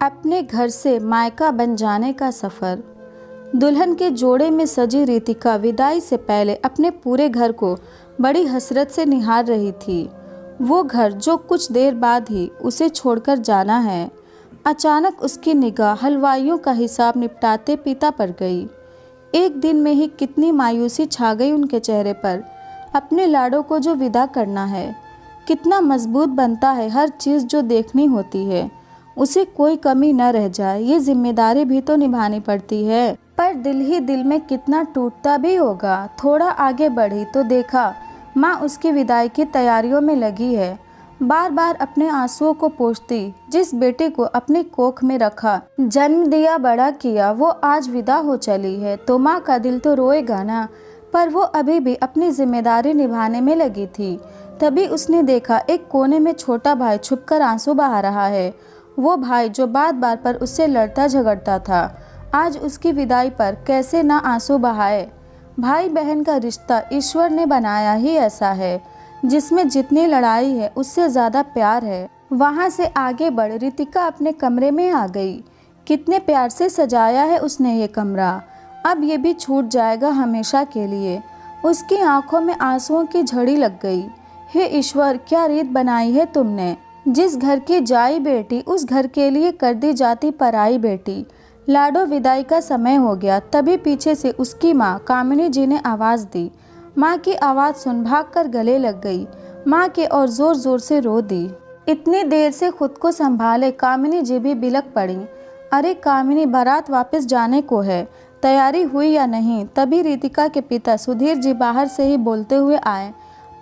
अपने घर से मायका बन जाने का सफ़र। दुल्हन के जोड़े में सजी रितिका विदाई से पहले अपने पूरे घर को बड़ी हसरत से निहार रही थी। वो घर जो कुछ देर बाद ही उसे छोड़कर जाना है। अचानक उसकी निगाह हलवाइयों का हिसाब निपटाते पिता पर गई। एक दिन में ही कितनी मायूसी छा गई उनके चेहरे पर। अपने लाडो को जो विदा करना है, कितना मजबूत बनता है हर चीज़ जो देखनी होती है, उसे कोई कमी न रह जाए, ये जिम्मेदारी भी तो निभानी पड़ती है। पर दिल ही दिल में कितना टूटता भी होगा। थोड़ा आगे बढ़ी तो देखा माँ उसकी विदाई की तैयारियों में लगी है। बार बार अपने आंसुओं को पोंछती। जिस बेटे को अपने कोख में रखा, जन्म दिया, बड़ा किया, वो आज विदा हो चली है तो माँ का दिल तो रोएगा ना। पर वो अभी भी अपनी जिम्मेदारी निभाने में लगी थी। तभी उसने देखा एक कोने में छोटा भाई छुपकर आंसू बहा रहा है। वो भाई जो बार बार पर उससे लड़ता झगड़ता था, आज उसकी विदाई पर कैसे ना आंसू बहाए। भाई बहन का रिश्ता ईश्वर ने बनाया ही ऐसा है, जिसमें जितनी लड़ाई है उससे ज़्यादा प्यार है। वहाँ से आगे बढ़ रितिका अपने कमरे में आ गई। कितने प्यार से सजाया है उसने ये कमरा। अब ये भी छूट जाएगा हमेशा के लिए। उसकी आंखों में आंसुओं की झड़ी लग गई। हे ईश्वर, क्या रीत बनाई है तुमने। जिस घर की जाई बेटी, उस घर के लिए कर दी जाती पराई बेटी। लाडो विदाई का समय हो गया। तभी पीछे से उसकी माँ कामिनी जी ने आवाज़ दी। माँ की आवाज़ सुन भाग कर गले लग गई। माँ के और ज़ोर ज़ोर से रो दी। इतनी देर से खुद को संभाले कामिनी जी भी बिलक पड़ी। अरे कामिनी, बारात वापस जाने को है, तैयारी हुई या नहीं। तभी रितिका के पिता सुधीर जी बाहर से ही बोलते हुए आए।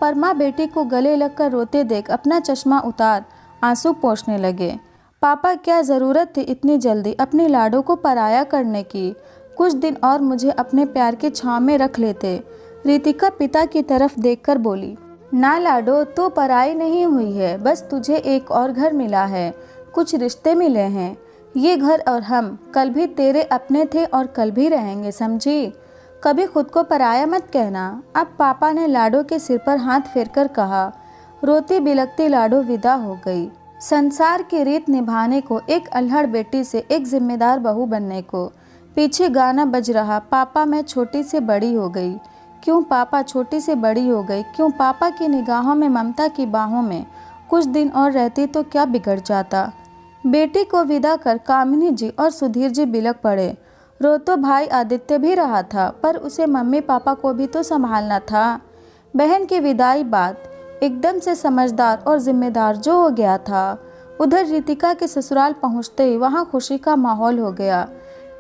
पर माँ बेटी को गले लगकर रोते देख अपना चश्मा उतार आंसू पोंछने लगे। पापा, क्या ज़रूरत थी इतनी जल्दी अपने लाडो को पराया करने की। कुछ दिन और मुझे अपने प्यार की छाँव में रख लेते। रितिका पिता की तरफ देखकर बोली। ना लाडो, तो पराई नहीं हुई है, बस तुझे एक और घर मिला है, कुछ रिश्ते मिले हैं। ये घर और हम कल भी तेरे अपने थे और कल भी रहेंगे, समझी। कभी खुद को पराया मत कहना। अब पापा ने लाडो के सिर पर हाथ फेरकर कहा। रोती बिलखती लाडो विदा हो गई। संसार की रीत निभाने को, एक अल्हड़ बेटी से एक जिम्मेदार बहू बनने को। पीछे गाना बज रहा, पापा मैं छोटी से बड़ी हो गई। क्यों पापा छोटी से बड़ी हो गई, क्यों पापा की निगाहों में, ममता की बाहों में कुछ दिन और रहती तो क्या बिगड़ जाता। बेटी को विदा कर कामिनी जी और सुधीर जी बिलक पड़े। रो तो भाई आदित्य भी रहा था, पर उसे मम्मी पापा को भी तो संभालना था। बहन की विदाई बाद एकदम से समझदार और जिम्मेदार जो हो गया था। उधर रितिका के ससुराल पहुंचते ही वहां खुशी का माहौल हो गया।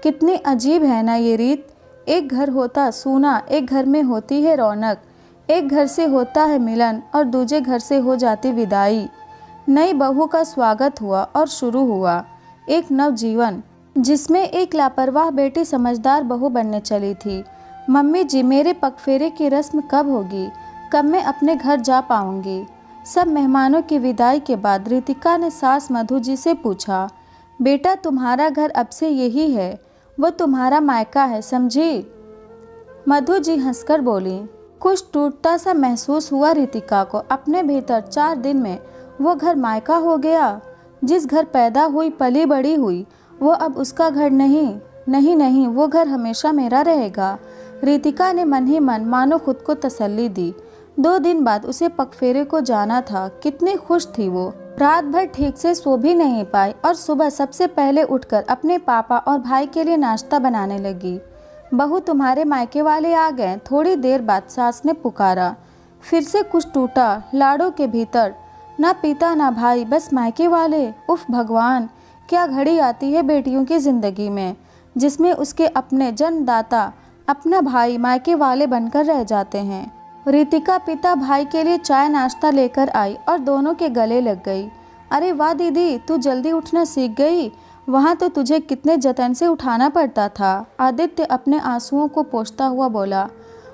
कितनी अजीब है ना ये रीत। एक घर होता सूना, एक घर में होती है रौनक। एक घर से होता है मिलन और दूसरे घर से हो जाती विदाई। नई बहू का स्वागत हुआ और शुरू हुआ एक नव जीवन, जिसमें एक लापरवाह बेटी समझदार बहू बनने चली थी। मम्मी जी, मेरे पगफेरे की रस्म कब होगी, कब मैं अपने घर जा पाऊंगी। सब मेहमानों की विदाई के बाद रितिका ने सास मधु जी से पूछा। बेटा, तुम्हारा घर अब से यही है, वो तुम्हारा मायका है, समझी। मधु जी हंसकर बोली। कुछ टूटता सा महसूस हुआ रितिका को। अपने भीतर 4 दिन में वो घर मायका हो गया। जिस घर पैदा हुई, पली बड़ी हुई, वो अब उसका घर नहीं। नहीं नहीं, वो घर हमेशा मेरा रहेगा। रितिका ने मन ही मन मानो खुद को तसल्ली दी। 2 दिन बाद उसे पगफेरे को जाना था। कितनी खुश थी वो। रात भर ठीक से सो भी नहीं पाई और सुबह सबसे पहले उठकर अपने पापा और भाई के लिए नाश्ता बनाने लगी। बहू, तुम्हारे मायके वाले आ गए। थोड़ी देर बाद सास ने पुकारा। फिर से कुछ टूटा लाडो के भीतर। ना पिता ना भाई, बस मायके वाले। उफ भगवान, क्या घड़ी आती है बेटियों की ज़िंदगी में, जिसमें उसके अपने जन्मदाता, अपना भाई मायके वाले बनकर रह जाते हैं। रितिका पिता भाई के लिए चाय नाश्ता लेकर आई और दोनों के गले लग गई। अरे वाह दीदी, तू जल्दी उठना सीख गई। वहाँ तो तुझे कितने जतन से उठाना पड़ता था। आदित्य अपने आंसुओं को पोंछता हुआ बोला।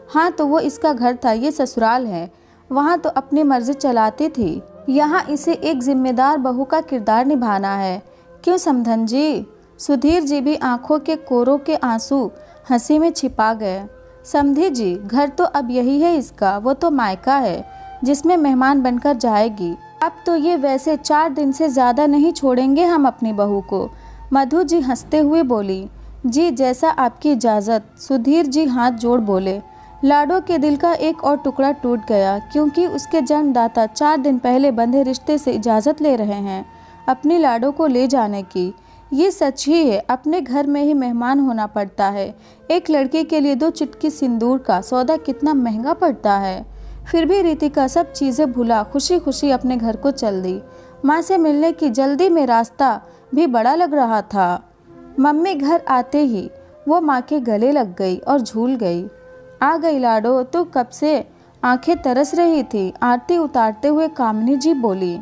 हाँ, तो वो इसका घर था, ये ससुराल है। वहाँ तो अपनी मर्जी चलाती थी, यहाँ इसे एक जिम्मेदार बहू का किरदार निभाना है। क्यों समधन जी। सुधीर जी भी आंखों के कोरों के आंसू हंसी में छिपा गए। समधी जी, घर तो अब यही है इसका, वो तो मायका है जिसमें मेहमान बनकर जाएगी। अब तो ये वैसे 4 दिन से ज़्यादा नहीं छोड़ेंगे हम अपनी बहू को। मधु जी हंसते हुए बोली, जी जैसा आपकी इजाज़त। सुधीर जी हाथ जोड़ बोले। लाडो के दिल का एक और टुकड़ा टूट गया, क्योंकि उसके जन्मदाता 4 दिन पहले बंधे रिश्ते से इजाज़त ले रहे हैं अपनी लाडो को ले जाने की। ये सच ही है, अपने घर में ही मेहमान होना पड़ता है। एक लड़की के लिए 2 चुटकी सिंदूर का सौदा कितना महंगा पड़ता है। फिर भी रितिका सब चीज़ें भुला खुशी खुशी अपने घर को चल दी। माँ से मिलने की जल्दी में रास्ता भी बड़ा लग रहा था। मम्मी घर आते ही वो माँ के गले लग गई और झूल गई। आ गई लाडो, तो कब से आंखें तरस रही थी। आरती उतारते हुए कामिनी जी बोली,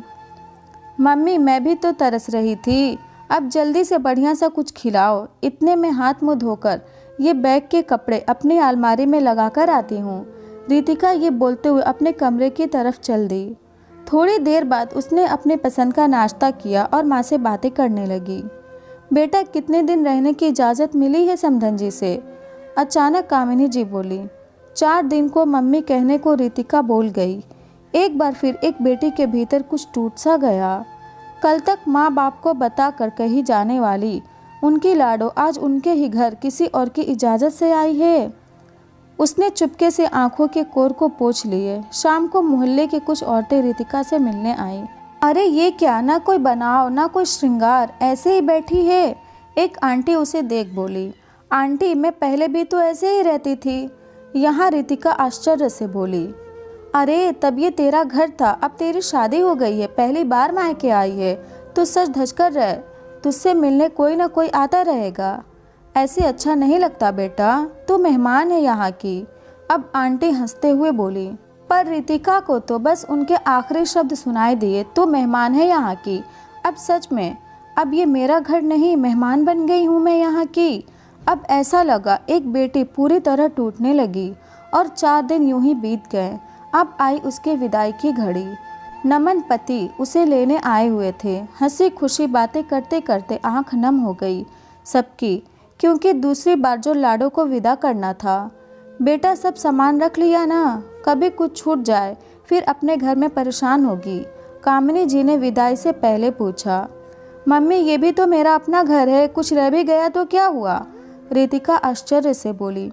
मम्मी मैं भी तो तरस रही थी, अब जल्दी से बढ़िया सा कुछ खिलाओ। इतने में हाथ मुँह धोकर ये बैग के कपड़े अपनी अलमारी में लगा कर आती हूँ। रितिका ये बोलते हुए अपने कमरे की तरफ चल दी। थोड़ी देर बाद उसने अपने पसंद का नाश्ता किया और माँ से बातें करने लगी। बेटा कितने दिन रहने की इजाज़त मिली है समधन जी से? अचानक कामिनी जी बोली। 4 दिन को मम्मी कहने को रितिका बोल गई। एक बार फिर एक बेटी के भीतर कुछ टूट सा गया। कल तक माँ बाप को बताकर कही जाने वाली उनकी लाडो आज उनके ही घर किसी और की इजाज़त से आई है। उसने चुपके से आंखों के कोर को पोंछ लिए। शाम को मोहल्ले की कुछ औरतें रितिका से मिलने आईं। अरे ये क्या, ना कोई बनाव ना कोई श्रृंगार, ऐसे ही बैठी है। एक आंटी उसे देख बोली, आंटी मैं पहले भी तो ऐसे ही रहती थी। यहाँ रितिका आश्चर्य से बोली, अरे तब ये तेरा घर था, अब तेरी शादी हो गई है, पहली बार मायके आई है तो सच धज कर रह, तुझसे मिलने कोई ना कोई आता रहेगा। ऐसे अच्छा नहीं लगता बेटा, तू मेहमान है यहाँ की। अब आंटी हंसते हुए बोली, पर रितिका को तो बस उनके आखिरी शब्द सुनाई दिए, तो मेहमान है यहाँ की। अब सच में अब ये मेरा घर नहीं, मेहमान बन गई हूँ मैं यहाँ की। अब ऐसा लगा एक बेटी पूरी तरह टूटने लगी और 4 दिन यूं ही बीत गए। अब आई उसके विदाई की घड़ी। नमन पति उसे लेने आए हुए थे। हंसी खुशी बातें करते करते आंख नम हो गई सबकी, क्योंकि दूसरी बार जो लाडो को विदा करना था। बेटा सब सामान रख लिया ना, कभी कुछ छूट जाए फिर अपने घर में परेशान होगी। कामिनी जी ने विदाई से पहले पूछा। मम्मी ये भी तो मेरा अपना घर है, कुछ रह भी गया तो क्या हुआ? रितिका आश्चर्य से बोली,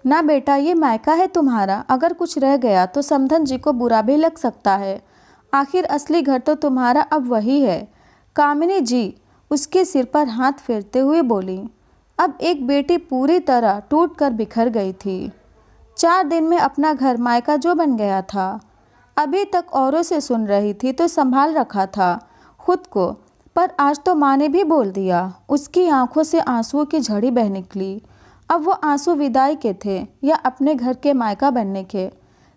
ना बेटा ये मायका है तुम्हारा, अगर कुछ रह गया तो समधन जी को बुरा भी लग सकता है। आखिर असली घर तो तुम्हारा अब वही है। कामिनी जी उसके सिर पर हाथ फेरते हुए बोली। अब एक बेटी पूरी तरह टूट कर बिखर गई थी। 4 दिन में अपना घर मायका जो बन गया था। अभी तक औरों से सुन रही थी तो संभाल रखा था खुद को, पर आज तो माँ ने भी बोल दिया। उसकी आंखों से आंसुओं की झड़ी बह निकली। अब वो आंसू विदाई के थे या अपने घर के मायका बनने के।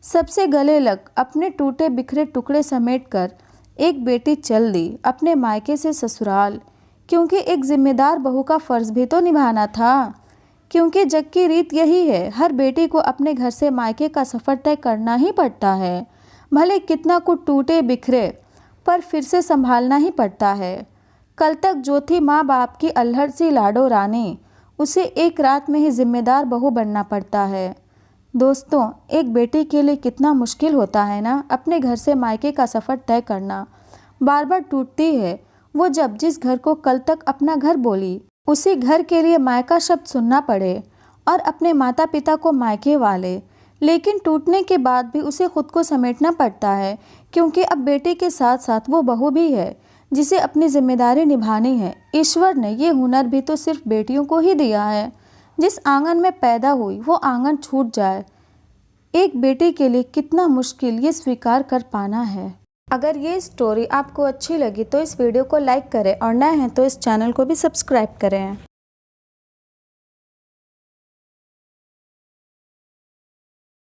सबसे गले लग अपने टूटे बिखरे टुकड़े समेटकर एक बेटी चल दी अपने मायके से ससुराल, क्योंकि एक जिम्मेदार बहू का फ़र्ज़ भी तो निभाना था। क्योंकि जग की रीत यही है, हर बेटी को अपने घर से मायके का सफ़र तय करना ही पड़ता है। भले कितना कुछ टूटे बिखरे, पर फिर से संभालना ही पड़ता है। कल तक जो थी माँ बाप की अल्हड़ सी लाडो रानी, उसे एक रात में ही जिम्मेदार बहू बनना पड़ता है। दोस्तों एक बेटी के लिए कितना मुश्किल होता है ना अपने घर से मायके का सफ़र तय करना। बार बार टूटती है वो जब जिस घर को कल तक अपना घर बोली, उसी घर के लिए मायका शब्द सुनना पड़े और अपने माता पिता को मायके वाले। लेकिन टूटने के बाद भी उसे खुद को समेटना पड़ता है, क्योंकि अब बेटे के साथ साथ वो बहू भी है जिसे अपनी जिम्मेदारी निभानी है। ईश्वर ने ये हुनर भी तो सिर्फ बेटियों को ही दिया है। जिस आंगन में पैदा हुई वो आंगन छूट जाए, एक बेटी के लिए कितना मुश्किल ये स्वीकार कर पाना है। अगर ये स्टोरी आपको अच्छी लगी तो इस वीडियो को लाइक करें और नए हैं तो इस चैनल को भी सब्सक्राइब करें।